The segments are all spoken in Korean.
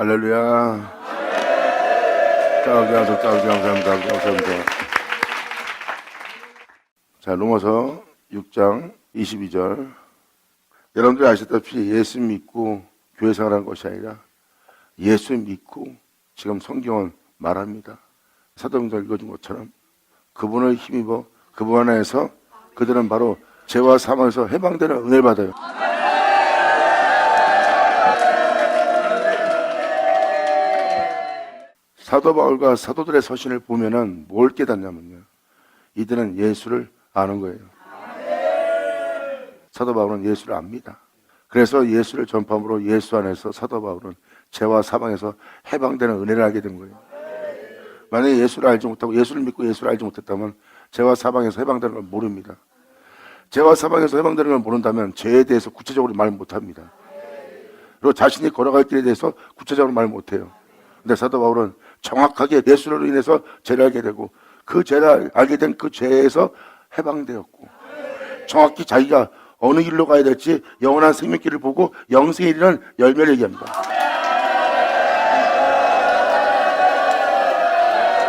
할렐루야. 감사합니다. 자, 로마서 6장 22절. 여러분들이 아시다시피 예수 믿고 교회 생활하는 것이 아니라 예수 믿고 지금 성경은 말합니다. 사도행전 읽어준 것처럼 그분을 힘입어 그분 안에서 그들은 바로 죄와 사망에서 해방되는 은혜를 받아요. 사도 바울과 사도들의 서신을 보면은 뭘 깨닫냐면요, 이들은 예수를 아는 거예요. 사도 바울은 예수를 압니다. 그래서 예수를 전파함으로 예수 안에서 사도 바울은 죄와 사망에서 해방되는 은혜를 알게 된 거예요. 만약에 예수를 알지 못하고 예수를 믿고 예수를 알지 못했다면 죄와 사망에서 해방되는 걸 모릅니다. 죄와 사망에서 해방되는 걸 모른다면 죄에 대해서 구체적으로 말 못합니다. 그리고 자신이 걸어갈 길에 대해서 구체적으로 말 못해요. 근데 사도 바울은 정확하게 예수로 인해서 죄를 알게 되고 그 죄를 알게 된 그 죄에서 해방되었고 정확히 자기가 어느 길로 가야 될지 영원한 생명길을 보고 영생에 이르는 열매를 얘기합니다.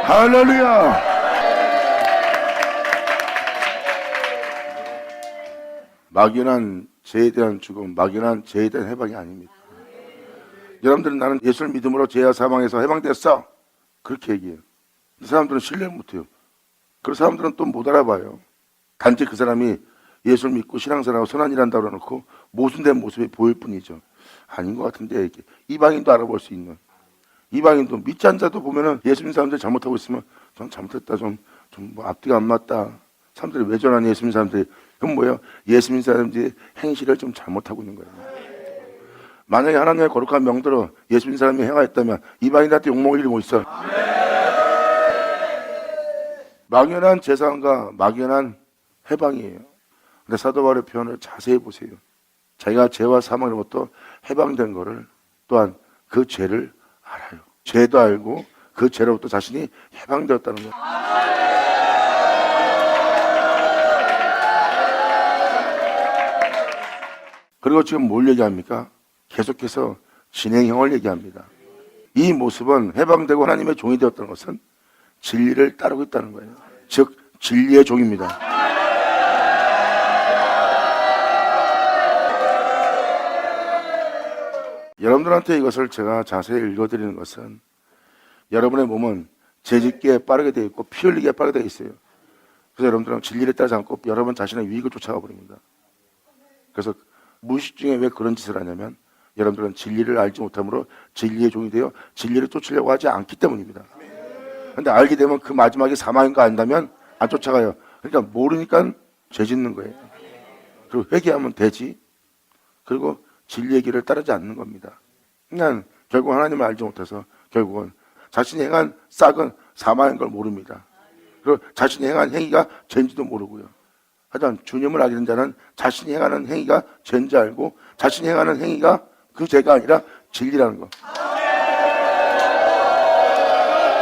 할렐루야. 막연한 죄에 대한 죽음, 막연한 죄에 대한 해방이 아닙니다. 여러분들은 나는 예수를 믿음으로 죄와 사망에서 해방됐어, 그렇게 얘기해요. 그 사람들은 신뢰를 못해요. 그 사람들은 또 못 알아봐요. 단지 그 사람이 예수를 믿고 신앙생활하고 선한 일 한다고 해놓고 모순된 모습이 보일 뿐이죠. 아닌 것 같은데, 이렇게 이방인도 알아볼 수 있는, 이방인도 믿지 않는 자도 보면은 예수 믿는 사람들이 잘못하고 있으면 전 잘못했다, 좀 뭐 앞뒤가 안 맞다, 사람들이 왜 저러니, 예수 믿는 사람들이. 그럼 뭐예요? 예수 믿는 사람들이 행실을 좀 잘못하고 있는 거예요. 만약에 하나님의 거룩한 명대로 예수 믿는 사람이 행하였다면 이방인한테 욕먹을 일이 뭐 있어요? 막연한 재산과 막연한 해방이에요. 근데 사도 바울의 표현을 자세히 보세요. 자기가 죄와 사망으로부터 해방된 거를, 또한 그 죄를 알아요. 죄도 알고 그 죄로부터 자신이 해방되었다는 거예요. 그리고 지금 뭘 얘기합니까? 계속해서 진행형을 얘기합니다. 이 모습은 해방되고 하나님의 종이 되었다는 것은 진리를 따르고 있다는 거예요. 즉 진리의 종입니다. 여러분들한테 이것을 제가 자세히 읽어드리는 것은, 여러분의 몸은 죄짓기에 빠르게 되어 있고 피 흘리기에 빠르게 되어 있어요. 그래서 여러분들은 진리를 따르지 않고 여러분 자신의 유익을 쫓아가 버립니다. 그래서 무의식 중에 왜 그런 짓을 하냐면, 여러분들은 진리를 알지 못함으로 진리의 종이 되어 진리를 쫓으려고 하지 않기 때문입니다. 근데 알게 되면 그 마지막에 사망인 거 안다면 안 쫓아가요. 그러니까 모르니까 죄 짓는 거예요. 그리고 회개하면 되지. 그리고 진리의 길을 따르지 않는 겁니다. 그냥 결국 하나님을 알지 못해서 결국은 자신이 행한 싹은 사망인 걸 모릅니다. 그리고 자신이 행한 행위가 죄인지도 모르고요. 하지만 주님을 알게 된 자는 자신이 행하는 행위가 죄인지 알고 자신이 행하는 행위가 그 죄가 아니라 진리라는 거.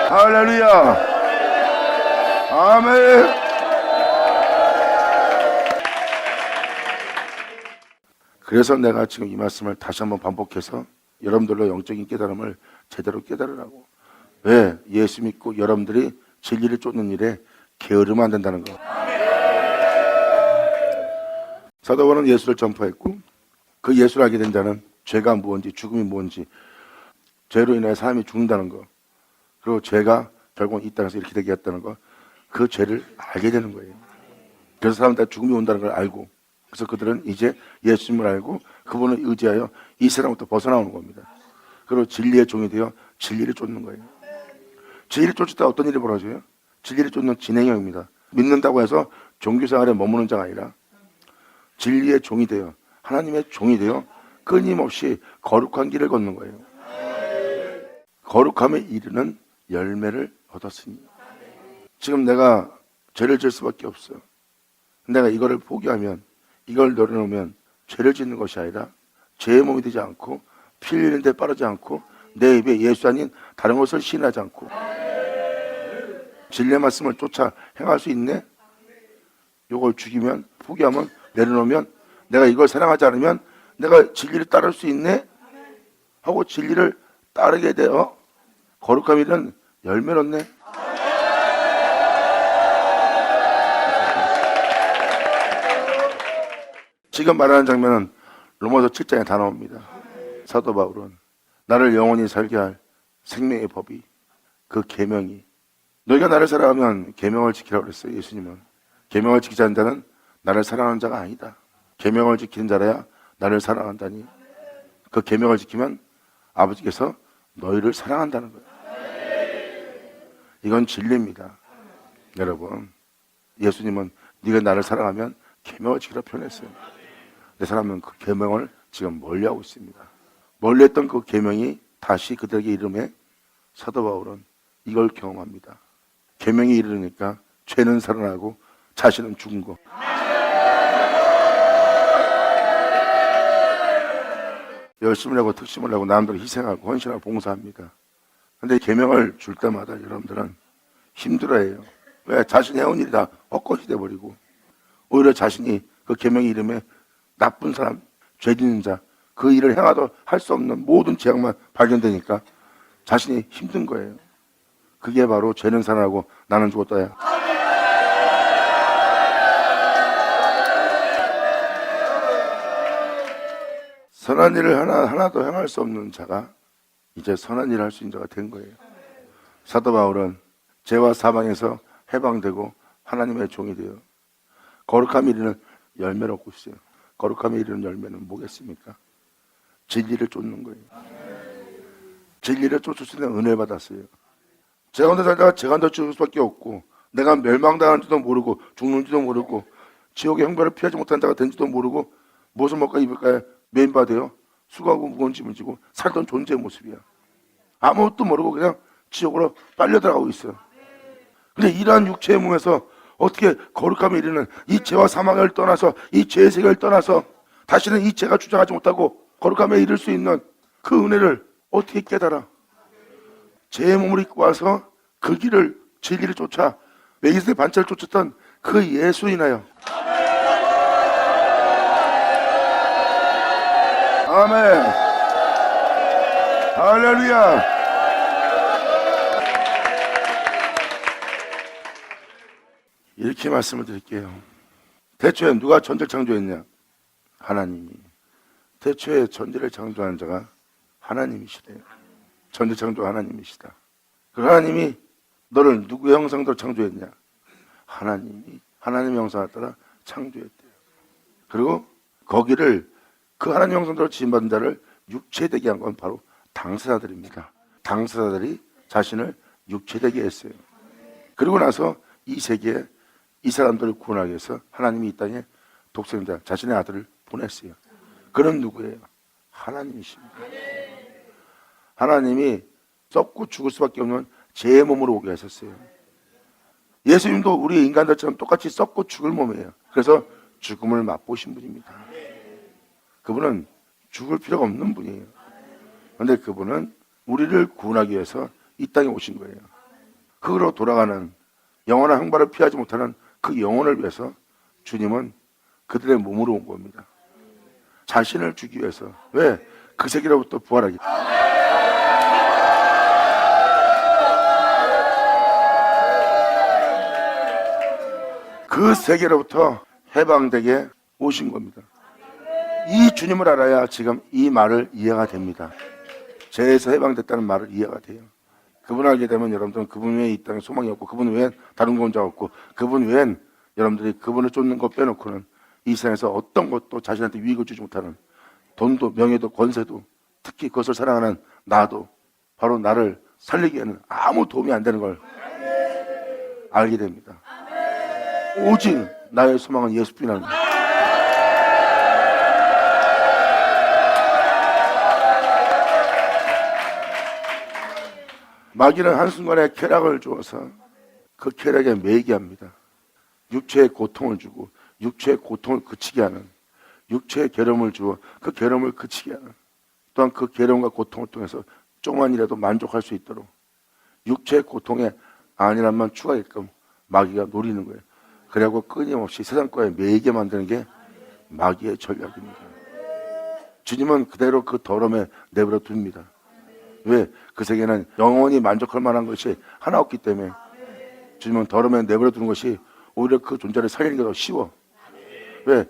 할렐루야. 아멘. 그래서 내가 지금 이 말씀을 다시 한번 반복해서 여러분들로 영적인 깨달음을 제대로 깨달으라고. 왜? 예수 믿고 여러분들이 진리를 쫓는 일에 게으르면 안 된다는 거. 사도 바울은 예수를 전파했고 그 예수를 알게 된 자는 죄가 무엇인지, 죽음이 무엇인지, 죄로 인해 사람이 죽는다는 거, 그리고 죄가 결국 이 땅에서 이렇게 되게 했다는 거, 그 죄를 알게 되는 거예요. 그래서 사람들이 죽음이 온다는 걸 알고, 그래서 그들은 이제 예수님을 알고 그분을 의지하여 이 세상부터 벗어나오는 겁니다. 그리고 진리의 종이 되어 진리를 쫓는 거예요. 진리를 쫓을 때 어떤 일이 벌어져요? 진리를 쫓는 진행형입니다. 믿는다고 해서 종교생활에 머무는 자가 아니라 진리의 종이 되어 하나님의 종이 되어 끊임없이 거룩한 길을 걷는 거예요. 거룩함에 이르는 열매를 얻었으니. 지금 내가 죄를 지을 수밖에 없어요. 내가 이거를 포기하면, 이걸 내려놓으면 죄를 짓는 것이 아니라 죄의 몸이 되지 않고 피 흘리는 데 빠르지 않고 내 입에 예수 아닌 다른 것을 시인하지 않고 진리의 말씀을 쫓아 행할 수 있네? 이걸 죽이면, 포기하면, 내려놓으면, 내가 이걸 사랑하지 않으면 내가 진리를 따를 수 있네? 하고 진리를 따르게 되어 거룩함 이르는 열매를 얻네. 지금 말하는 장면은 로마서 7장에 다 나옵니다. 사도 바울은 나를 영원히 살게 할 생명의 법이, 그 계명이, 너희가 나를 사랑하면 계명을 지키라고 그랬어요. 예수님은 계명을 지키지 않는 자는 나를 사랑하는 자가 아니다. 계명을 지키는 자라야 나를 사랑한다니. 그 계명을 지키면 아버지께서 너희를 사랑한다는 거예요. 이건 진리입니다. 여러분, 예수님은 네가 나를 사랑하면 계명을 지키라 표현했어요. 내 사람은 그 계명을 지금 멀리하고 있습니다. 멀리했던 그 계명이 다시 그들에게 이름해 사도 바울은 이걸 경험합니다. 계명이 이르니까 죄는 살아나고 자신은 죽은 거. 열심을 하고 특심을 하고 남들 희생하고 헌신하고 봉사합니다. 근데 계명을 줄 때마다 여러분들은 힘들어해요. 왜? 자신이 해온 일이 다 헛것이 돼버리고 오히려 자신이 그 계명의 이름에 나쁜 사람, 죄 짓는 자, 그 일을 행하도 할 수 없는 모든 죄악만 발견되니까 자신이 힘든 거예요. 그게 바로 죄는 살아나고 나는 죽었다야. 선한 일을 하나도 행할 수 없는 자가 이제 선한 일을 할 수 있는 자가 된 거예요. 사도 바울은 죄와 사망에서 해방되고 하나님의 종이 되어 거룩함이 이르는 열매를 얻고 있어요. 거룩함이 이르는 열매는 뭐겠습니까? 진리를 쫓는 거예요. 진리를 쫓을 수 있는 은혜를 받았어요. 제 가운데 살다가 제 가운데 죽을 수밖에 없고 내가 멸망당하는지도 모르고 죽는지도 모르고 지옥의 형벌을 피하지 못한 자가 된지도 모르고 무엇을 먹고 입을까에 메인바되어 수고하고 무거운 짐을 지고 살던 존재의 모습이야. 아무것도 모르고 그냥 지옥으로 빨려 들어가고 있어요. 근데 이러한 육체의 몸에서 어떻게 거룩함에 이르는 이 죄와 사망을 떠나서 이 죄의 세계를 떠나서 다시는 이 죄가 주장하지 못하고 거룩함에 이를 수 있는 그 은혜를 어떻게 깨달아? 죄의 몸을 입고 와서 그 길을 진리를 쫓아 메기스의 반차를 쫓았던 그 예수이나요. 아멘. 할렐루야. 이렇게 말씀을 드릴게요. 태초에 누가 천지를 창조했냐? 하나님이. 태초에 천지를 창조한 자가 하나님이시래요. 천지 창조 하나님이시다. 그 하나님이 너를 누구의 형상대로 창조했냐? 하나님이 하나님의 형상을 따라 창조했대요. 그리고 거기를 그 하나님 형상대로 지음받은 자를 육체되게 한 건 바로 당사자들입니다. 당사자들이 자신을 육체되게 했어요. 그리고 나서 이 세계에 이 사람들을 구원하기 위해서 하나님이 이 땅에 독생자 자신의 아들을 보냈어요. 그는 누구예요? 하나님이십니다. 하나님이 썩고 죽을 수밖에 없는 죄의 몸으로 오게 하셨어요. 예수님도 우리 인간들처럼 똑같이 썩고 죽을 몸이에요. 그래서 죽음을 맛보신 분입니다. 그분은 죽을 필요가 없는 분이에요. 그런데 그분은 우리를 구원하기 위해서 이 땅에 오신 거예요. 흙으로 돌아가는 영원한 형벌을 피하지 못하는 그 영혼을 위해서 주님은 그들의 몸으로 온 겁니다. 자신을 주기 위해서. 왜? 그 세계로부터 부활하기. 그 세계로부터 해방되게 오신 겁니다. 이 주님을 알아야 지금 이 말을 이해가 됩니다. 죄에서 해방됐다는 말을 이해가 돼요. 그분을 알게 되면 여러분들은 그분 외에 이 땅에 소망이 없고 그분 외엔 다른 구원자가 없고 그분 외엔 여러분들이 그분을 쫓는 것 빼놓고는 이 세상에서 어떤 것도 자신한테 유익을 주지 못하는 돈도 명예도 권세도 특히 그것을 사랑하는 나도 바로 나를 살리기에는 아무 도움이 안 되는 걸 알게 됩니다. 오직 나의 소망은 예수뿐이라는 거예요. 마귀는 한순간에 쾌락을 주어서 그 쾌락에 매이게 합니다. 육체의 고통을 주고 육체의 고통을 그치게 하는, 육체의 괴로움을 주어 그 괴로움을 그치게 하는, 또한 그 괴로움과 고통을 통해서 조금만이라도 만족할 수 있도록 육체의 고통에 안일함만 추가하게끔 마귀가 노리는 거예요. 그리고 끊임없이 세상 거에 매이게 만드는 게 마귀의 전략입니다. 주님은 그대로 그 더러움에 내버려 둡니다. 왜? 그 세계는 영원히 만족할 만한 것이 하나 없기 때문에 주님은 더러면 내버려 두는 것이 오히려 그 존재를 살리는 게 더 쉬워. 왜?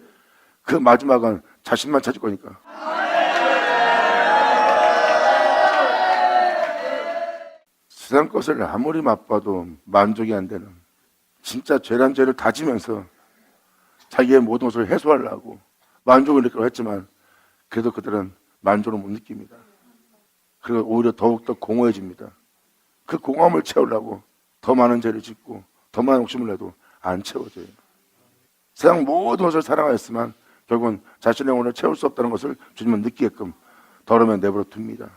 그 마지막은 자신만 찾을 거니까. 세상 것을 아무리 맛봐도 만족이 안 되는, 진짜 죄란 죄를 다지면서 자기의 모든 것을 해소하려고 만족을 느끼려고 했지만 그래도 그들은 만족을 못 느낍니다. 그리고 오히려 더욱더 공허해집니다. 그 공허함을 채우려고 더 많은 죄를 짓고 더 많은 욕심을 내도 안 채워져요. 세상 모든 것을 사랑하였지만 결국은 자신의 영혼을 채울 수 없다는 것을 주님은 느끼게끔 더러면 내버려 둡니다.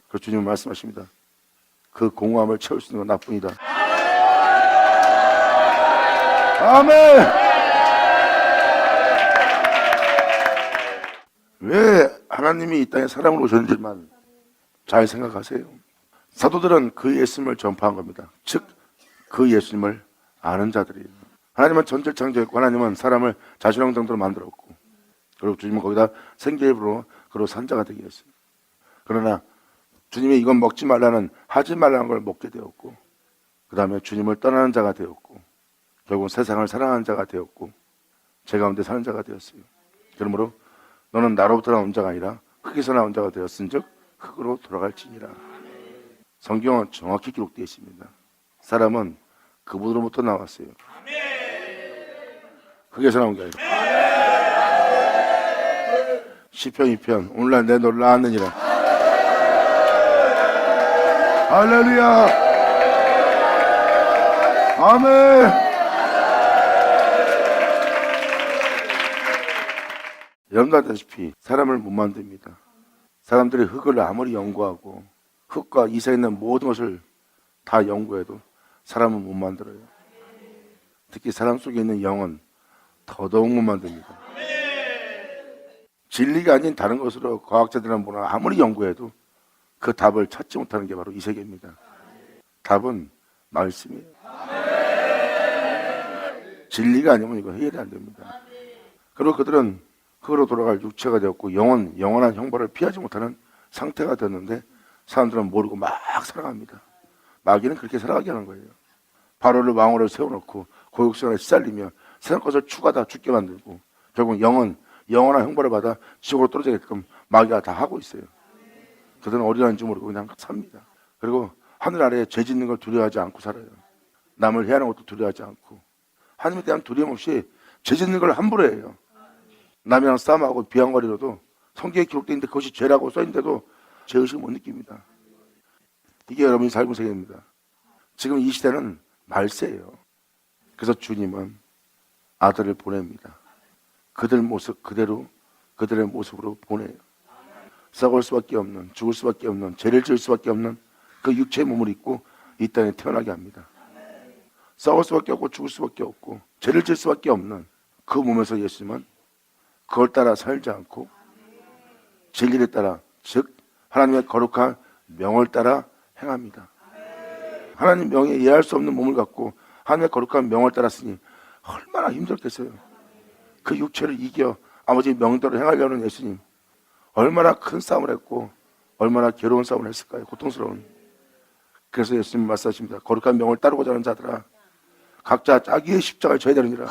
그래서 주님은 말씀하십니다. 그 공허함을 채울 수 있는 건 나뿐이다. 아멘! 왜 하나님이 이 땅에 사람으로 오셨는지만 잘 생각하세요. 사도들은 그 예수님을 전파한 겁니다. 즉, 그 예수님을 아는 자들이에요. 하나님은 전체를 창조했고 하나님은 사람을 자신의 형상대로 만들었고 그리고 주님은 거기다 생기를 그로 산자가 되게 했어요. 그러나 주님이 이건 먹지 말라는 하지 말라는 걸 먹게 되었고 그 다음에 주님을 떠나는 자가 되었고 결국 세상을 사랑하는 자가 되었고 제 가운데 사는 자가 되었어요. 그러므로 너는 나로부터 나온 자가 아니라 흙에서 나온 자가 되었은즉 흙으로 돌아갈지니라. 성경은 정확히 기록되어 있습니다. 사람은 그분으로부터 나왔어요. 흙에서 나온 게 아니라. 시편 2편 오늘날 내 너를 낳았느니라. 할렐루야. 아멘. 여러분도 알다시피 사람을 못 만듭니다. 사람들이 흙을 아무리 연구하고 흙과 이사에 있는 모든 것을 다 연구해도 사람은 못 만들어요. 특히 사람 속에 있는 영은 더더욱 못 만듭니다. 진리가 아닌 다른 것으로 과학자들이나 뭐나 아무리 연구해도 그 답을 찾지 못하는 게 바로 이 세계입니다. 답은 말씀이에요. 진리가 아니면 이거 해결이 안 됩니다. 그리고 그들은 흙으로 돌아갈 육체가 되었고 영원한 형벌을 피하지 못하는 상태가 되었는데 사람들은 모르고 막 살아갑니다. 마귀는 그렇게 살아가게 하는 거예요. 바로를 왕으로 세워놓고 고육생활에 시달리며 세상 것을 추가다 죽게 만들고 결국 영원한 형벌을 받아 지옥으로 떨어지게끔 마귀가 다 하고 있어요. 그들은 어디라는지 모르고 그냥 삽니다. 그리고 하늘 아래에 죄 짓는 걸 두려워하지 않고 살아요. 남을 해하는 것도 두려워하지 않고 하나님에 대한 두려움 없이 죄 짓는 걸 함부로 해요. 남이랑 싸움하고 비방거리로도 성경에 기록되어 있는데 그것이 죄라고 써있는데도 죄의식을 못 느낍니다. 이게 여러분이 살고 세계입니다. 지금 이 시대는 말세예요. 그래서 주님은 아들을 보냅니다. 그들 모습 그대로 그들의 모습으로 보내요. 썩을 수밖에 없는, 죽을 수밖에 없는, 죄를 지을 수밖에 없는 그 육체의 몸을 입고 이 땅에 태어나게 합니다. 썩을 수밖에 없고 죽을 수밖에 없고 죄를 지을 수밖에 없는 그 몸에서 예수님은 그걸 따라 살지 않고 진리를 따라, 즉 하나님의 거룩한 명을 따라 행합니다. 하나님 명에 이해할 수 없는 몸을 갖고 하나님의 거룩한 명을 따랐으니 얼마나 힘들겠어요. 그 육체를 이겨 아버지 명대로 행하려는 예수님, 얼마나 큰 싸움을 했고 얼마나 괴로운 싸움을 했을까요? 고통스러운. 그래서 예수님 말씀하십니다. 거룩한 명을 따르고자 하는 자들아 각자 자기의 십자가를 져야 되느니라.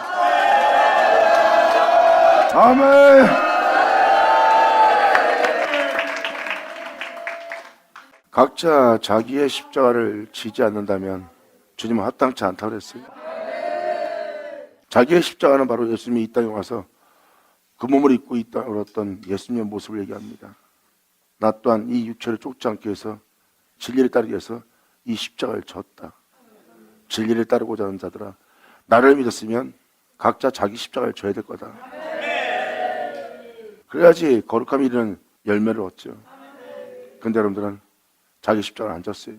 아멘. 각자 자기의 십자가를 지지 않는다면 주님은 합당치 않다고 그랬어요. 자기의 십자가는 바로 예수님이 이 땅에 와서 그 몸을 입고 이 땅에 올랐던 예수님의 모습을 얘기합니다. 나 또한 이 육체를 쫓지 않기 위해서 진리를 따르기 위해서 이 십자가를 졌다. 진리를 따르고자 하는 자들아 나를 믿었으면 각자 자기 십자가를 져야 될 거다. 그래야지 거룩함이 이르는 열매를 얻죠. 근데 여러분들은 자기 십자가를 안 졌어요.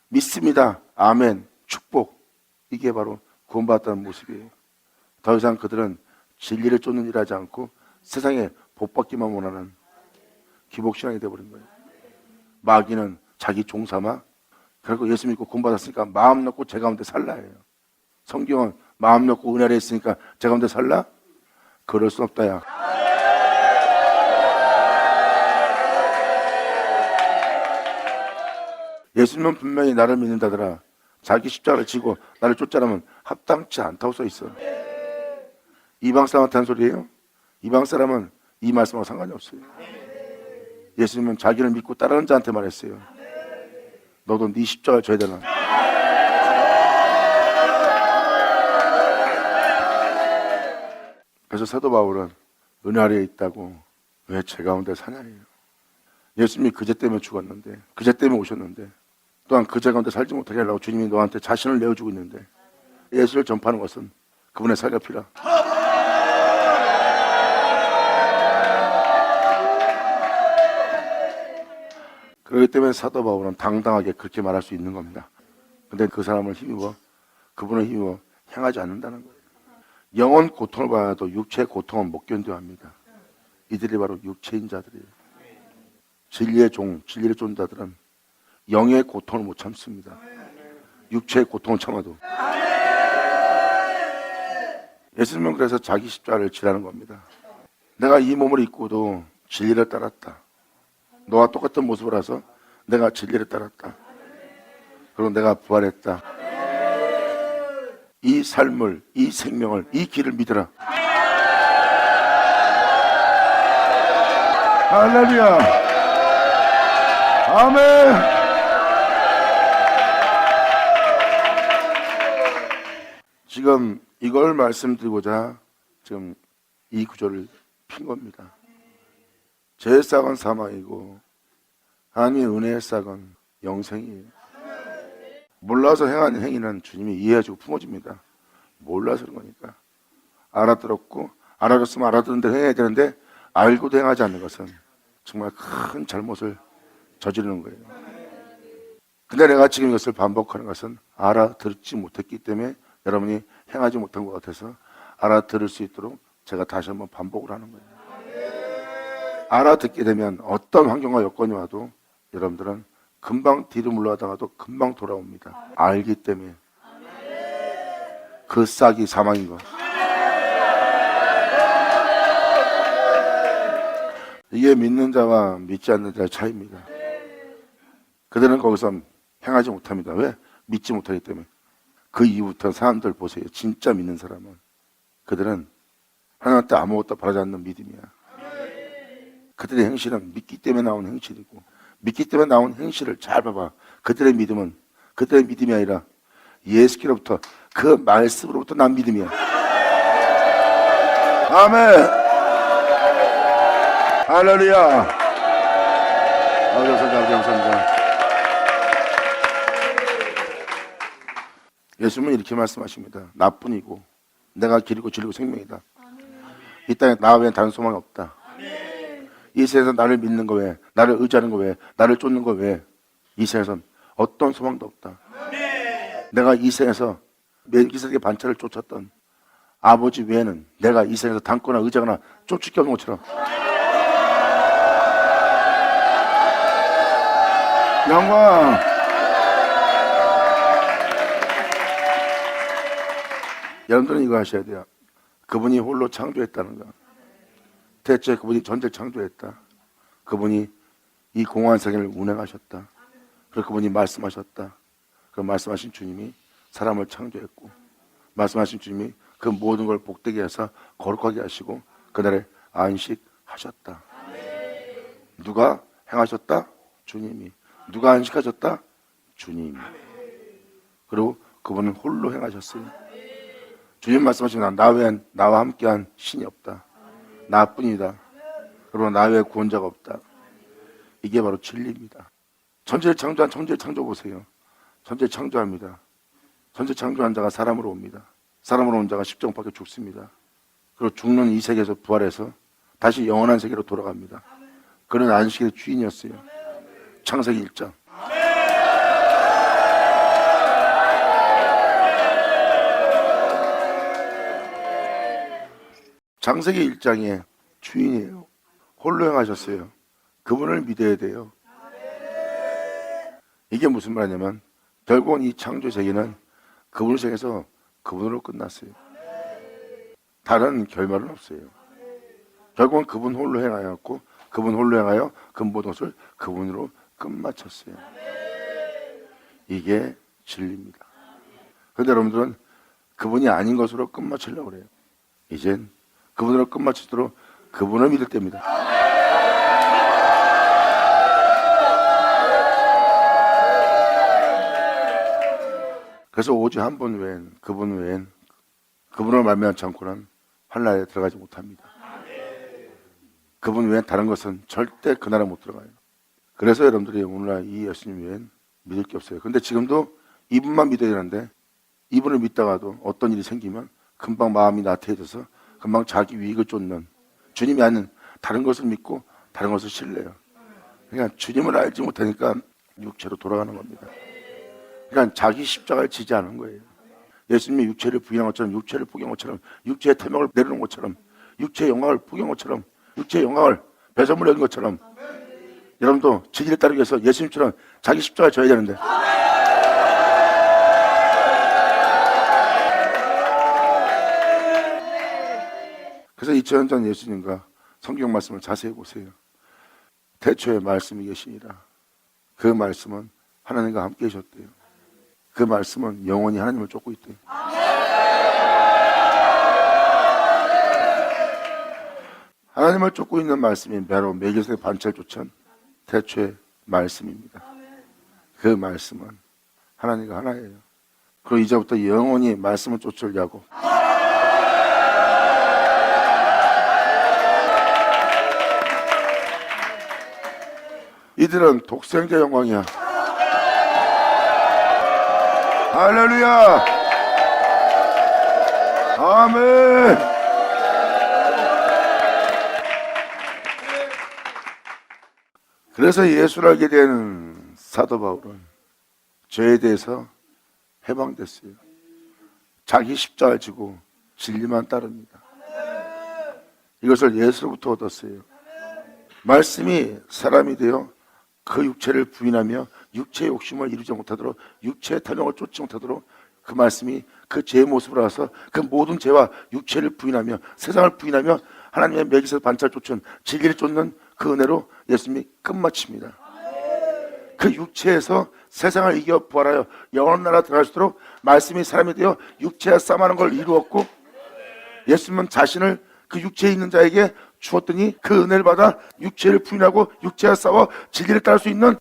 믿습니다. 아멘. 축복. 이게 바로 구원받았다는 모습이에요. 더 이상 그들은 진리를 쫓는 일 하지 않고 세상에 복받기만 원하는 기복신앙이 되어버린 거예요. 마귀는 자기 종삼아 결국 예수 믿고 구원받았으니까 마음 놓고 제 가운데 살라 해요. 성경은 마음 놓고 은혜를 했으니까 제 가운데 살라? 그럴 수 없다 야. 예수님은 분명히 나를 믿는다더라. 자기 십자가를 지고 나를 쫓자라면 합당치 않다고 써 있어. 이방 사람한테 한 소리예요? 이방 사람은 이 말씀하고 상관이 없어요. 예수님은 자기를 믿고 따르는 자한테 말했어요. 너도 네 십자가를 져야 되나? 그래서 사도 바울은 은혜 아래에 있다고 왜 죄 가운데 사냐예요. 예수님이 그 죄 때문에 죽었는데, 그 죄 때문에 오셨는데, 또한 그 죄 가운데 살지 못하게 하려고 주님이 너한테 자신을 내어주고 있는데, 예수를 전파하는 것은 그분의 사기가 필요하. 그렇기 때문에 사도 바울은 당당하게 그렇게 말할 수 있는 겁니다. 근데 그 사람을 힘입어, 그분을 힘입어 행하지 않는다는 거예요. 영혼 고통을 받아도 육체의 고통은 못 견뎌 합니다. 이들이 바로 육체인 자들이에요. 진리의 종, 진리를 쫓는 자들은 영의 고통을 못 참습니다. 육체의 고통을 참아도. 예수님은 그래서 자기 십자가를 지라는 겁니다. 내가 이 몸을 입고도 진리를 따랐다. 너와 똑같은 모습을 해서 내가 진리를 따랐다. 그리고 내가 부활했다. 이 삶을, 이 생명을, 이 길을 믿으라. 할렐루야. 아멘. 지금 이걸 말씀드리고자 지금 이 구절을 핀 겁니다. 죄의 싹은 사망이고 하나님의 은혜의 싹은 영생이에요. 몰라서 행한 행위는 주님이 이해해주고 품어줍니다. 몰라서 그런 거니까. 알아들었고 알아들었으면 알아듣는 대로 행해야 되는데 알고도 행하지 않는 것은 정말 큰 잘못을 저지르는 거예요. 근데 내가 지금 이것을 반복하는 것은 알아듣지 못했기 때문에 여러분이 행하지 못한 것 같아서 알아들을 수 있도록 제가 다시 한번 반복을 하는 거예요. 알아듣게 되면 어떤 환경과 여건이 와도 여러분들은 금방 뒤로 물러가다가도 금방 돌아옵니다. 알기 때문에. 그 싹이 사망인 것. 이게 믿는 자와 믿지 않는 자의 차이입니다. 그들은 거기서 행하지 못합니다. 왜? 믿지 못하기 때문에. 그 이후부터 사람들 보세요. 진짜 믿는 사람은 그들은 하나님한테 아무것도 바라지 않는 믿음이야. 그들의 행실은 믿기 때문에 나온 행실이고, 믿기 때문에 나온 행실을 잘 봐봐. 그들의 믿음은 그들의 믿음이 아니라 예수께로부터 그 말씀으로부터 난 믿음이야. 아멘. 할렐루야. 아버지 감사합니다. 예수님은 이렇게 말씀하십니다. 나뿐이고 내가 길이고 진리고 생명이다. 이 땅에 나 외엔 다른 소망이 없다. 이 세상에서 나를 믿는 거 외에, 나를 의지하는 거 외에, 나를 쫓는 거 외에 이 세상에선 어떤 소망도 없다. 내가 이 세상에서 멜기세덱의 반차를 쫓았던 아버지 외에는 내가 이 세상에서 담거나 의지하거나 쫓을 게 없는 것처럼 영광. 여러분들은 이거 하셔야 돼요. 그분이 홀로 창조했다는 거. 대체 그분이 전체를 창조했다. 그분이 이 공허한 세계를 운행하셨다. 그리고 그분이 말씀하셨다. 그 말씀하신 주님이 사람을 창조했고, 말씀하신 주님이 그 모든 걸 복되게 해서 거룩하게 하시고 그날에 안식하셨다. 누가 행하셨다? 주님이. 누가 안식하셨다? 주님이. 그리고 그분은 홀로 행하셨어요. 주님 말씀하시면 나 외엔 나와 함께한 신이 없다. 나뿐이다. 그리고 나 외에 구원자가 없다. 이게 바로 진리입니다. 천지를 창조한 천지를 창조 보세요. 천지를 창조합니다. 천지 창조한 자가 사람으로 옵니다. 사람으로 온 자가 십자가 못 박혀 죽습니다. 그리고 죽는 이 세계에서 부활해서 다시 영원한 세계로 돌아갑니다. 그는 안식의 주인이었어요. 창세기 1장. 창세기 1장의 주인이에요. 홀로 행하셨어요. 그분을 믿어야 돼요. 이게 무슨 말이냐면 결국은 이 창조 세계는 그분을 통해서 그분으로 끝났어요. 다른 결말은 없어요. 결국은 그분 홀로 행하였고 그분 홀로 행하여 그 모든 것을 그분으로 끝마쳤어요. 이게 진리입니다. 그런데 여러분들은 그분이 아닌 것으로 끝마치려고 그래요. 이젠 그분으로 끝마치도록 그분을 믿을 때입니다. 그래서 오직 한 분 외엔, 그분 외엔, 그분을 말미암지 않고는 환란에 들어가지 못합니다. 그분 외엔 다른 것은 절대 그 나라에 못 들어가요. 그래서 여러분들이 오늘날 이 예수님 외엔 믿을 게 없어요. 근데 지금도 이분만 믿어야 되는데 이분을 믿다가도 어떤 일이 생기면 금방 마음이 나태해져서 금방 자기 유익을 쫓는, 주님이 아닌 다른 것을 믿고 다른 것을 신뢰해요. 그러니까 주님을 알지 못하니까 육체로 돌아가는 겁니다. 그러니까 자기 십자가를 지지 않은 거예요. 예수님이 육체를 부인한 것처럼, 육체를 포기한 것처럼, 육체의 탐욕을 내려놓은 것처럼, 육체의 영광을 포기한 것처럼, 육체의 영광을 배설물에 여긴 것처럼, 여러분도 진리를 따르기 위해서 예수님처럼 자기 십자가를 져야 되는데, 그래서 2000년 전 예수님과 성경 말씀을 자세히 보세요. 태초에 말씀이 계시니라. 그 말씀은 하나님과 함께 계셨대요. 그 말씀은 영원히 하나님을 쫓고 있대요. 하나님을 쫓고 있는 말씀이 바로 매개세 반철 쫓은 태초의 말씀입니다. 그 말씀은 하나님과 하나예요. 그리고 이제부터 영원히 말씀을 쫓으려고 이들은 독생자 영광이야. 할렐루야. 아멘. 그래서 예수를 알게 된 사도 바울은 죄에 대해서 해방됐어요. 자기 십자가를 지고 진리만 따릅니다. 이것을 예수로부터 얻었어요. 말씀이 사람이 되어 그 육체를 부인하며 육체의 욕심을 이루지 못하도록, 육체의 탐욕을 쫓지 못하도록 그 말씀이 그 죄의 모습으로 와서 그 모든 죄와 육체를 부인하며 세상을 부인하며 하나님의 매기에서 반찰 쫓은 진리를 쫓는 그 은혜로 예수님이 끝마칩니다. 그 육체에서 세상을 이겨 부활하여 영원한 나라 들어갈 수 있도록 말씀이 사람이 되어 육체와 싸움하는 걸 이루었고, 예수님은 자신을 그 육체에 있는 자에게 주었더니 그 은혜를 받아 육체를 부인하고 육체와 싸워 진리를 따를 수 있는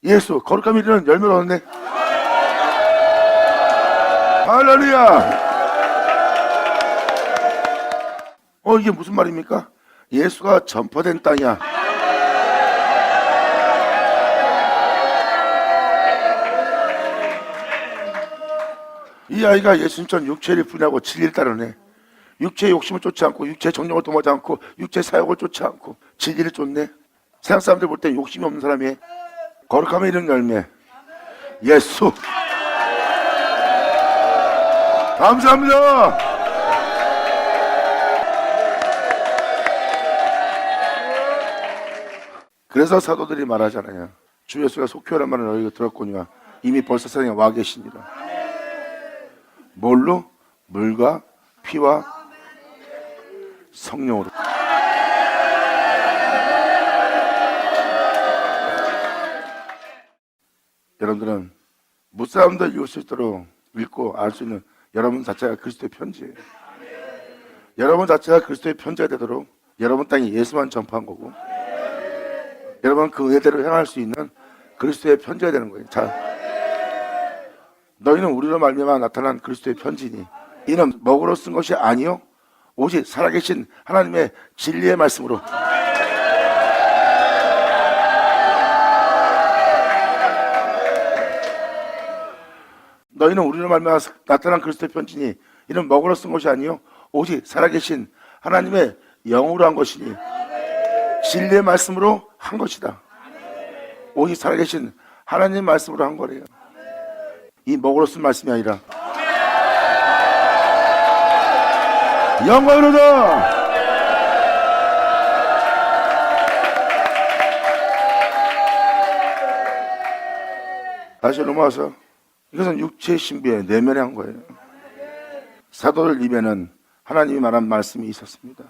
예수, 거룩함이 이르는 열매를 얻네. 할렐루야. 이게 무슨 말입니까? 예수가 전파된 땅이야. 이 아이가 예수님처럼 육체를 부인하고 진리를 따르네. 육체의 욕심을 쫓지 않고, 육체의 정욕을 도모하지 않고, 육체의 사욕을 쫓지 않고 진리를 쫓네. 세상 사람들 볼 때 욕심이 없는 사람이 거룩함에 이르는 열매, 예수. 감사합니다. 그래서 사도들이 말하잖아요. 주 예수가 속죄하는 말을 너희가 들었거니와 이미 벌써 세상에 와 계시니라. 뭘로? 물과 피와 성령으로. 여러분들은 무사람도 읽을 수 있도록 읽고 알 수 있는 여러분 자체가 그리스도의 편지예요. 여러분 자체가 그리스도의 편지가 되도록 여러분 땅에 예수만 전파한 거고, 여러분 그 은혜대로 행할 수 있는 그리스도의 편지가 되는 거예요. 자, 너희는 우리로 말미암아 나타난 그리스도의 편지니 이는 먹으로 쓴 것이 아니요 오직 살아계신 하나님의 진리의 말씀으로. 너희는 우리로 말미암아 나타난 그리스도의 편지니 이는 먹으로 쓴 것이 아니요 오직 살아계신 하나님의 영으로 한 것이니 진리의 말씀으로 한 것이다. 오직 살아계신 하나님의 말씀으로 한 거래요. 이 먹으로 쓴 말씀이 아니라. 영광으로다. 다시 넘어와서 이것은 육체의 신비에 내면에 한 거예요. 사도들 입에는 하나님이 말한 말씀이 있었습니다.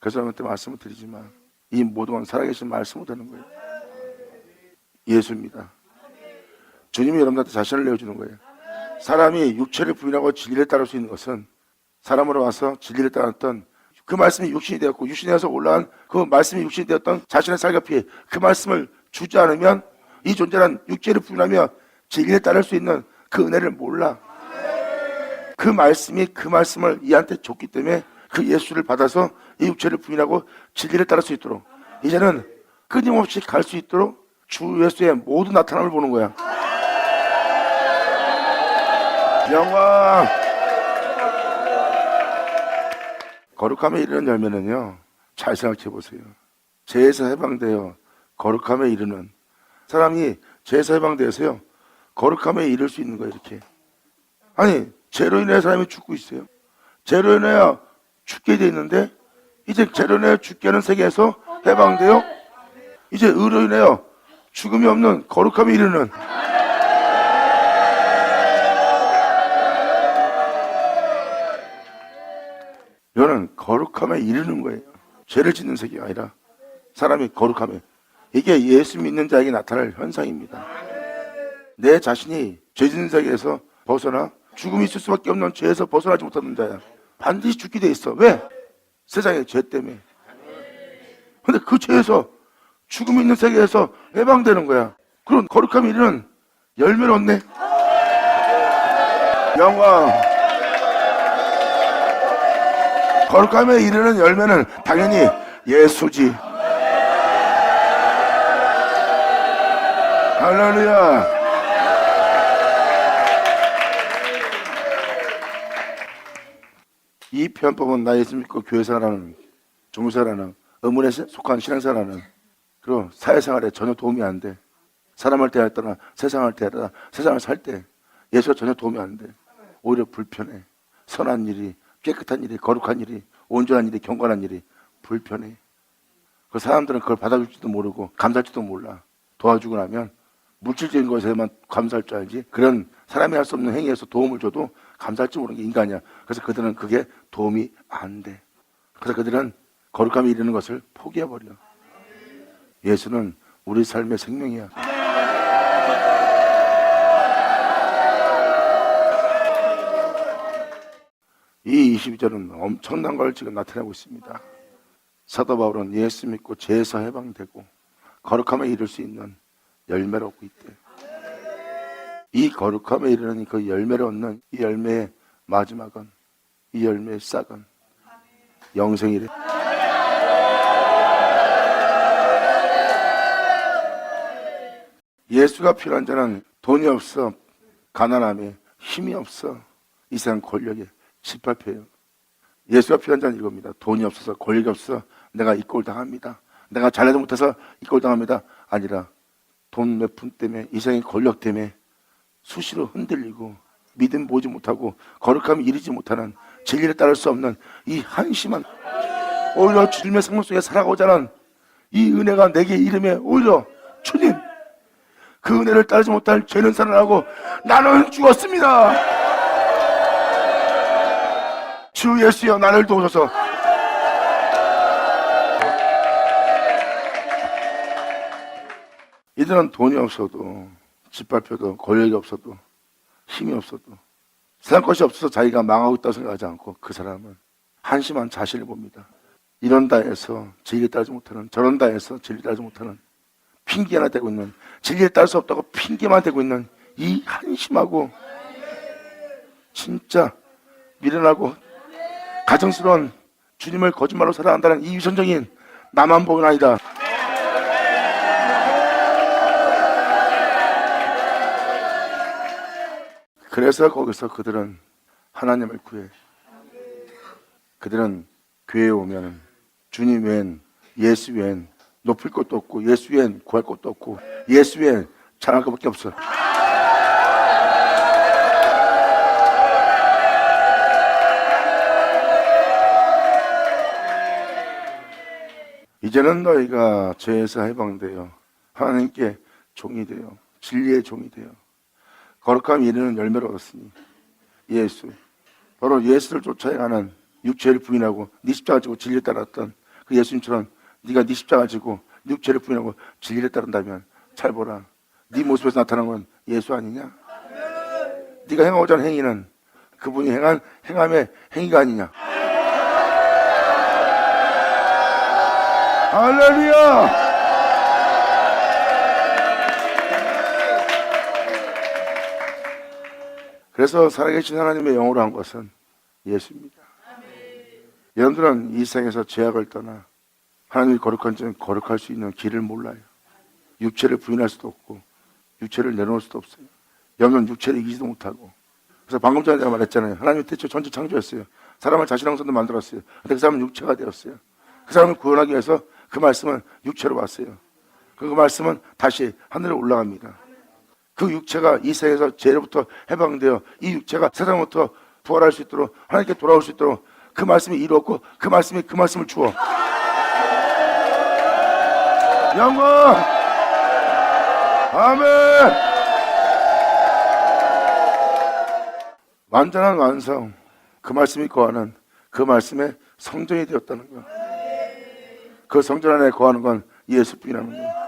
그래서 여러분한테 말씀을 드리지만 이 모든 건 살아계신 말씀으로 되는 거예요. 예수입니다. 주님이 여러분한테 자신을 내어주는 거예요. 사람이 육체를 부인하고 진리를 따를 수 있는 것은 사람으로 와서 진리를 따랐던 그 말씀이 육신이 되었고 육신이 되어서 올라간 그 말씀이 육신이 되었던 자신의 살갑게 그 말씀을 주지 않으면 이 존재는 육체를 부인하며 진리를 따를 수 있는 그 은혜를 몰라. 그 말씀이 그 말씀을 이한테 줬기 때문에 그 예수를 받아서 이 육체를 부인하고 진리를 따를 수 있도록 이제는 끊임없이 갈 수 있도록 주 예수의 모든 나타남을 보는 거야. 영광. 거룩함에 이르는 열매는요, 잘 생각해 보세요. 죄에서 해방되어 거룩함에 이르는 사람이 죄에서 해방되어서요 거룩함에 이를 수 있는 거예요. 이렇게 아니 죄로 인해 사람이 죽고 있어요. 죄로 인해 죽게 돼 있는데 이제 죄로 인해 죽게 하는 세계에서 해방되어 이제 의로 인해 죽음이 없는 거룩함에 이르는 이거는 거룩함에 이르는 거예요. 죄를 짓는 세계가 아니라 사람이 거룩함에, 이게 예수 믿는 자에게 나타날 현상입니다. 내 자신이 죄 짓는 세계에서 벗어나 죽음이 있을 수밖에 없는 죄에서 벗어나지 못하는 자야. 반드시 죽게 돼 있어. 왜? 세상의 죄 때문에. 근데 그 죄에서 죽음이 있는 세계에서 해방되는 거야. 그런 거룩함에 이르는 열매를 얻네. 영광. 거룩함에 이르는 열매는 당연히 예수지. 할렐루야. 이 편법은 나 예수 믿고 교회 생활하는, 종교 생활하는, 의문에 속한 신앙생활하는 그리고 사회생활에 전혀 도움이 안 돼. 사람을 대할 때나 세상을 대할 때나 세상을 살 때 예수가 전혀 도움이 안 돼. 오히려 불편해. 선한 일이, 깨끗한 일이, 거룩한 일이, 온전한 일이, 경건한 일이 불편해. 그 사람들은 그걸 받아줄지도 모르고 감사할지도 몰라. 도와주고 나면 물질적인 것에만 감사할 줄 알지, 그런 사람이 할 수 없는 행위에서 도움을 줘도 감사할지 모르는 게 인간이야. 그래서 그들은 그게 도움이 안 돼. 그래서 그들은 거룩함에 이르는 것을 포기해버려. 예수는 우리 삶의 생명이야. 이 22절은 엄청난 걸 지금 나타내고 있습니다. 사도 바울은 예수 믿고 죄에서 해방되고 거룩함에 이를 수 있는 열매를 얻고 있대. 이 거룩함에 이르는 그 열매를 얻는 이 열매의 마지막은, 이 열매의 싹은 영생이래. 예수가 필요한 자는 돈이 없어, 가난함에, 힘이 없어, 이 세상 권력에 짓밟혀요. 예수가 필요한 자는 이겁니다. 돈이 없어서, 권력이 없어 내가 이 꼴 당합니다. 내가 잘나지 못해서 이 꼴 당합니다. 아니라 돈 몇 푼 때문에, 이 세상의 권력 때문에 수시로 흔들리고 믿음 보지 못하고 거룩함에 이르지 못하는, 진리를 따를 수 없는 이 한심한, 오히려 주님의 생명 속에 살아가고자 하는 이 은혜가 내게 이름에 오히려 주님, 그 은혜를 따르지 못할 죄는 살아나고 나는 죽었습니다. 주 예수여 나를 도우소서. 이들은 돈이 없어도, 짓밟혀도, 권력이 없어도, 힘이 없어도, 세상 것이 없어서 자기가 망하고 있다고 생각하지 않고 그 사람은 한심한 자신을 봅니다. 이런다 해서 진리를 따르지 못하는, 저런다 해서 진리를 따르지 못하는, 핑계 하나 대고 있는, 진리를 따를 수 없다고 핑계만 대고 있는 이 한심하고 진짜 미련하고 가정스러운 주님을 거짓말로 살아간다는 이 위선적인 나만 보는 아니다. 그래서 거기서 그들은 하나님을 구해. 그들은 교회에 오면 주님 외엔, 예수 외엔 높일 것도 없고, 예수 외엔 구할 것도 없고, 예수 외엔 잘할 것밖에 없어. 이제는 너희가 죄에서 해방되어 하나님께 종이 되어 진리의 종이 되어 거룩함에 이르는 열매를 얻었으니, 예수, 바로 예수를 쫓아가는 육체를 부인하고 네 십자가 지고 진리를 따랐던 그 예수님처럼 네가 네 십자가 지고 육체를 부인하고 진리를 따른다면 잘 보라, 네 모습에서 나타나는 건 예수 아니냐? 네가 행하고자 하는 행위는 그분이 행한 행함의 행위가 아니냐? 할렐루야! 그래서 살아계신 하나님의 영으로 한 것은 예수입니다. 여러분들은 이 세상에서 죄악을 떠나 하나님이 거룩한 점 거룩할 수 있는 길을 몰라요. 육체를 부인할 수도 없고 육체를 내놓을 수도 없어요. 여러분은 육체를 이기지도 못하고. 그래서 방금 전에 내가 말했잖아요. 하나님이 대체 전체 창조했어요. 사람을 자신의 형상대로 만들었어요. 근데 그 사람은 육체가 되었어요. 그 사람을 구원하기 위해서 그 말씀은 육체로 왔어요. 그 말씀은 다시 하늘에 올라갑니다. 그 육체가 이 세상에서 죄로부터 해방되어 이 육체가 세상부터 부활할 수 있도록 하나님께 돌아올 수 있도록 그 말씀이 이루었고 그 말씀이 그 말씀을 주어 영광 아멘. 완전한 완성 그 말씀이 거하는 그 말씀의 성전이 되었다는 것. 그 성전 안에 거하는 건 예수뿐이라는 것.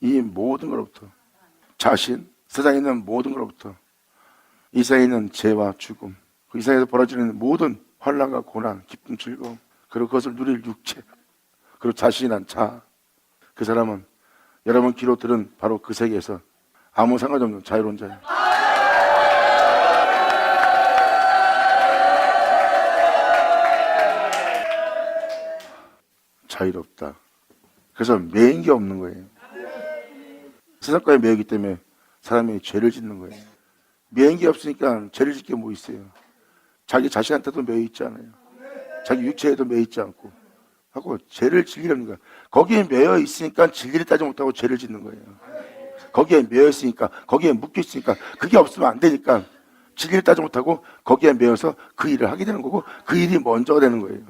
이 모든 것로부터 자신, 세상에 있는 모든 것로부터 이 세상에 있는 죄와 죽음, 이 세상에서 벌어지는 모든 환난과 고난, 기쁨, 즐거움, 그리고 그것을 누릴 육체, 그리고 자신이란 자, 그 사람은 여러분 귀로 들은 바로 그 세계에서 아무 상관없는 자유로운 자예요. 자유롭다. 그래서 매인 게 없는 거예요. 세상과에 매이기 때문에 사람이 죄를 짓는 거예요. 매인 게 없으니까 죄를 짓게 뭐 있어요. 자기 자신한테도 매여 있지 않아요. 자기 육체에도 매여 있지 않고 하고 죄를 질리려는 거야. 거기에 매여 있으니까 진리를 따지 못하고 죄를 짓는 거예요. 거기에 매여 있으니까, 거기에 묶여 있으니까, 그게 없으면 안 되니까 진리를 따지 못하고 거기에 매여서 그 일을 하게 되는 거고 그 일이 먼저가 되는 거예요.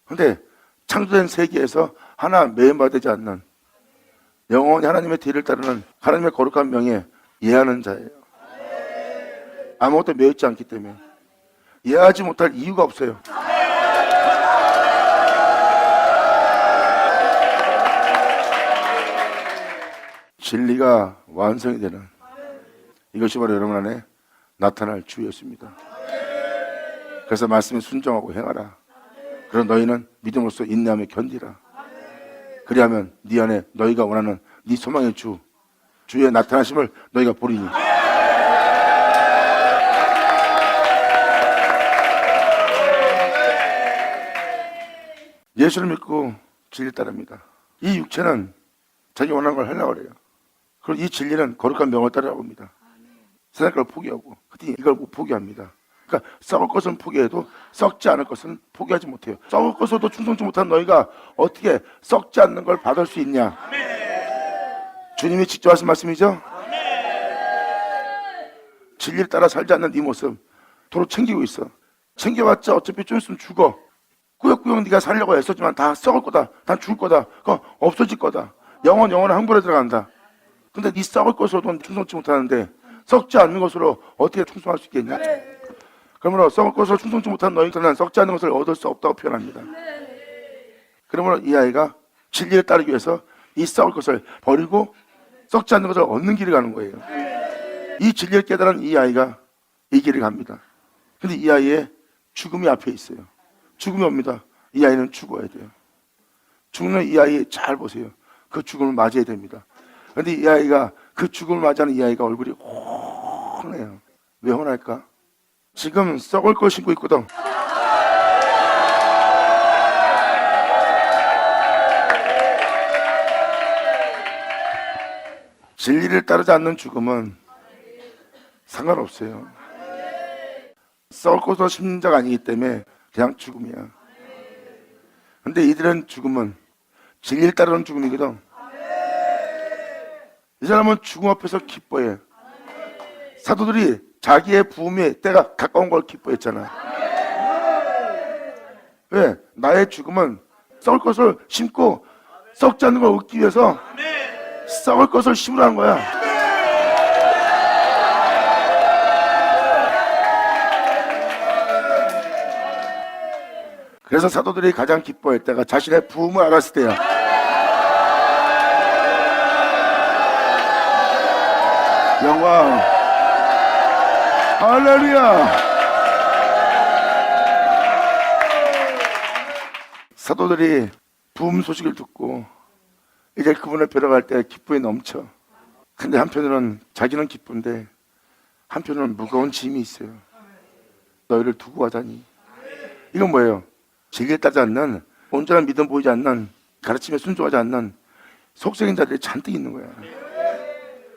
그런데 창조된 세계에서 하나 매임받지 않는 영원히 하나님의 뒤를 따르는 하나님의 거룩한 명에 이해하는 자예요. 아무것도 매여있지 않기 때문에 이해하지 못할 이유가 없어요. 진리가 완성이 되는 이것이 바로 여러분 안에 나타날 주였습니다. 그래서 말씀에 순종하고 행하라. 그럼 너희는 믿음으로써 인내하며 견디라. 그리하면 네 안에 너희가 원하는 네 소망의 주의 나타나심을 너희가 보리니. 예수를 믿고 진리를 따릅니다. 이 육체는 자기 원하는 걸 하려고 그래요. 그리고 이 진리는 거룩한 명을 따르라고 합니다. 세상 걸 포기하고 그때 이걸 못 포기합니다. 그러니까 썩을 것은 포기해도 썩지 않을 것은 포기하지 못해요. 썩을 것으로도 충성치 못한 너희가 어떻게 썩지 않는 걸 받을 수 있냐? 주님이 직접 하신 말씀이죠? 진리를 따라 살지 않는 네 모습 도로 챙기고 있어. 챙겨봤자 어차피 좀 있으면 죽어. 꾸역꾸역 네가 살려고 애썼지만 다 썩을 거다. 다 죽을 거다. 그거 없어질 거다. 영원한 항불에 들어간다. 근데 네 썩을 것으로도 충성치 못하는데 썩지 않는 것으로 어떻게 충성할 수 있겠냐? 그러므로 썩을 것으로 충성치 못한 너희들은 썩지 않는 것을 얻을 수 없다고 표현합니다. 그러므로 이 아이가 진리를 따르기 위해서 이 썩을 것을 버리고 썩지 않는 것을 얻는 길을 가는 거예요. 이 진리를 깨달은 이 아이가 이 길을 갑니다. 근데 이 아이의 죽음이 앞에 있어요. 죽음이 옵니다. 이 아이는 죽어야 돼요. 죽는 이 아이 잘 보세요. 그 죽음을 맞이해야 됩니다. 근데 이 아이가 그 죽음을 맞이하는 이 아이가 얼굴이 혼해요. 왜 혼할까? 지금 썩을 걸 신고 있거든. 진리를 따르지 않는 죽음은 상관없어요. 썩을 것으로 심는 자가 아니기 때문에 그냥 죽음이야. 근데 이들은 죽음은 진리를 따르는 죽음이거든. 이 사람은 죽음 앞에서 기뻐해. 사도들이 자기의 부흥의 때가 가까운 걸 기뻐했잖아. 왜? 나의 죽음은 썩을 것을 심고 썩지 않는 걸 얻기 위해서 썩을 것을 심으라는 거야. 그래서 사도들이 가장 기뻐할 때가 자신의 부흥을 알았을 때야. 영광. 할렐루야. 사도들이 부흥 소식을 듣고 이제 그분을 뵈러 갈 때 기쁨이 넘쳐. 근데 한편으로는 자기는 기쁜데 한편으로는 무거운 짐이 있어요. 너희를 두고 가자니. 이건 뭐예요? 진리에 따르지 않는, 온전한 믿음 보이지 않는, 가르침에 순종하지 않는 속썩인 자들이 잔뜩 있는 거야.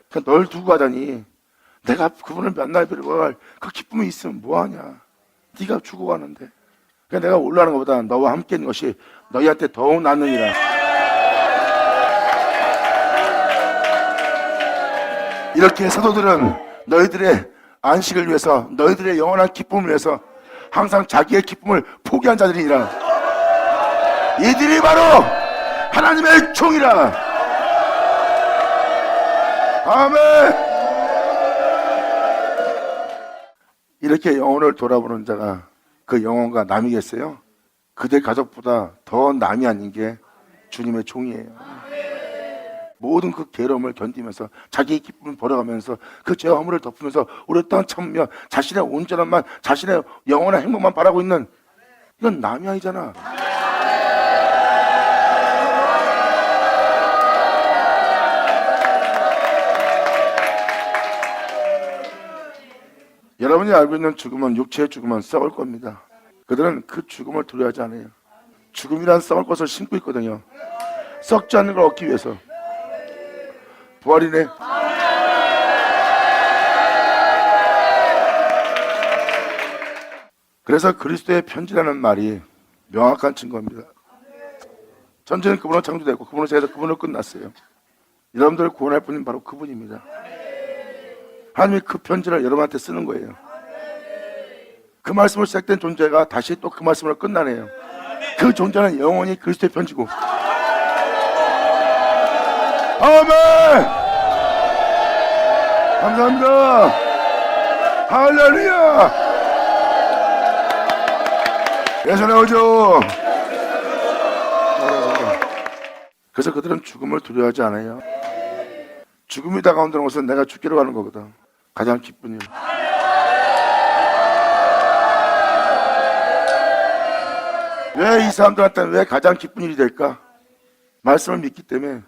그러니까 널 두고 가자니. 내가 그분을 만나야 할 그 기쁨이 있으면 뭐하냐. 네가 죽어 가는데. 그러니까 내가 올라가는 것보다 너와 함께 있는 것이 너희한테 더욱 낫느니라. 이렇게 사도들은 너희들의 안식을 위해서, 너희들의 영원한 기쁨을 위해서 항상 자기의 기쁨을 포기한 자들이니라. 이들이 바로 하나님의 종이라. 아멘. 이렇게 영혼을 돌아보는 자가 그 영혼과 남이겠어요? 그대 가족보다 더 남이 아닌 게 주님의 종이에요. 모든 그 괴로움을 견디면서 자기의 기쁨을 벌어가면서 그 죄와 허물을 덮으면서 오래 땅 참으며 자신의 온전함만, 자신의 영원한 행복만 바라고 있는, 이건 남이 아니잖아. 여러분이 알고 있는 죽음은, 육체의 죽음은 썩을 겁니다. 그들은 그 죽음을 두려워하지 않아요. 죽음이란 썩을 것을 신고 있거든요. 썩지 않는 걸 얻기 위해서. 부활이네. 그래서 그리스도의 편지라는 말이 명확한 증거입니다. 전쟁은 그분으로 창조됐고 그분으로 시작해서 그분으로 끝났어요. 여러분들을 구원할 분은 바로 그분입니다. 하나님이 그 편지를 여러분한테 쓰는 거예요. 그 말씀으로 시작된 존재가 다시 또 그 말씀으로 끝나네요. 그 존재는 영원히 그리스도의 편지고. 아멘. 감사합니다. 할렐루야. 예수 나오죠. 그래서 그들은 죽음을 두려워하지 않아요. 죽음이 다가온다는 것은 내가 죽기로 가는 거거든. 가장 기쁜 일. 왜 이 사람들한테는 왜 가장 기쁜 일이 될까? 말씀을 믿기 때문에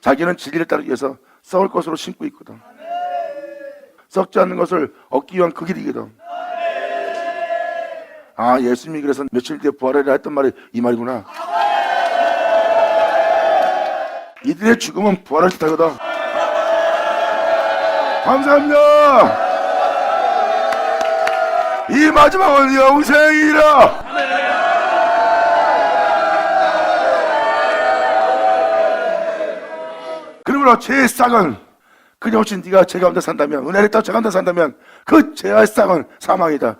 자기는 진리를 따르기 위해서 썩을 것으로 심고 있거든. 썩지 않는 것을 얻기 위한 그 길이거든. 아, 예수님이 그래서 며칠 뒤에 부활하리라 했던 말이 이 말이구나. 이들의 죽음은 부활할 듯하거든. 감사합니다. 이 마지막은 영생이라. 그러므로 죄의 싹은, 그냥 혹시 네가 죄 가운데 산다면, 은혜를 따라 죄 가운데 산다면 그 죄의 싹은 사망이다.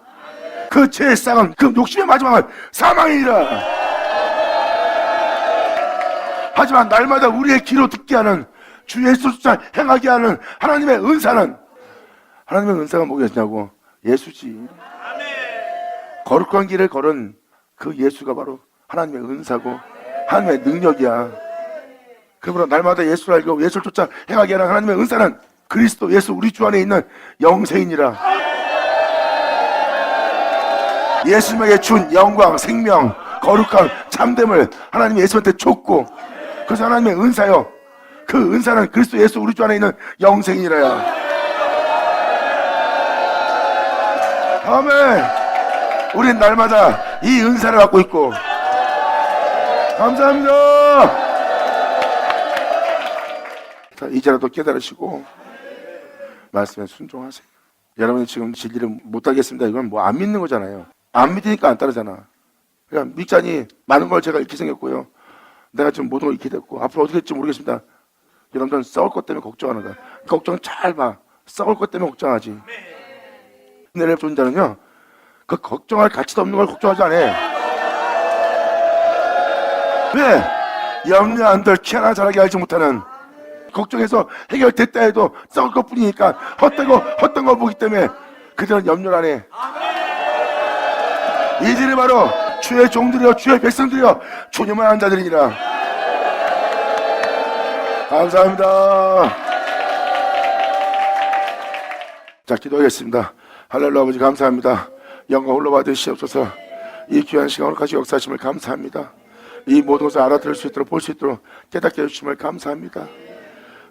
그 죄의 싹은, 그 욕심의 마지막은 사망이라. 하지만 날마다 우리의 귀로 듣게 하는, 주 예수 숫자 행하게 하는 하나님의 은사는, 하나님의 은사가 뭐겠냐고? 예수지. 거룩한 길을 걸은 그 예수가 바로 하나님의 은사고 하나님의 능력이야. 그러므로 날마다 예수를 알고 예수를 쫓아 행하게 하는 하나님의 은사는 그리스도 예수 우리 주 안에 있는 영생이니라. 예수님에게 준 영광, 생명, 거룩함, 참됨을 하나님이 예수한테 줬고, 그래서 하나님의 은사요. 그 은사는 그리스도 예수 우리 주 안에 있는 영생이니라. 아멘. 우린 날마다 이 은사를 갖고 있고. 감사합니다. 자, 이제라도 깨달으시고 말씀에 순종하세요. 여러분이 지금 진리를 못하겠습니다, 이건 뭐 안 믿는 거잖아요. 안 믿으니까 안 따르잖아. 그러니까 믿자니 많은 걸 제가 잃게 생겼고요. 내가 지금 모든 걸 잃게 됐고 앞으로 어떻게 될지 모르겠습니다. 여러분들은 썩을 것 때문에 걱정하는 거야. 걱정 잘 봐. 썩을 것 때문에 걱정하지. 은혜를 준 자는요, 그 걱정할 가치도 없는 걸 걱정하지 않아. 왜? 염려 안 될 키 하나 자라게 알지 못하는, 걱정해서 해결됐다 해도 썩을 것 뿐이니까 헛된 거 보기 때문에 그들은 염려를 안 해. 이들이 바로 주의 종들이여 주의 백성들이여 주님을 아는 자들이니라. 감사합니다. 자, 기도하겠습니다. 할렐루야. 아버지 감사합니다. 영광 홀로 받으시옵소서. 이 귀한 시간을 같이 역사하심을 감사합니다. 이 모든 것을 알아들을 수 있도록 볼 수 있도록 깨닫게 해주심을 감사합니다.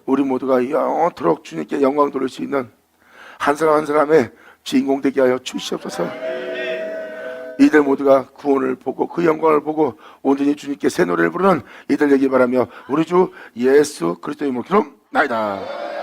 우리 모두가 영원토록 주님께 영광 돌릴 수 있는 한 사람 한 사람의 주인공 되게 하여 주시옵소서. 이들 모두가 구원을 보고 그 영광을 보고 온전히 주님께 새 노래를 부르는 이들 되기 바라며 우리 주 예수 그리스도의 이름으로 기도나이다.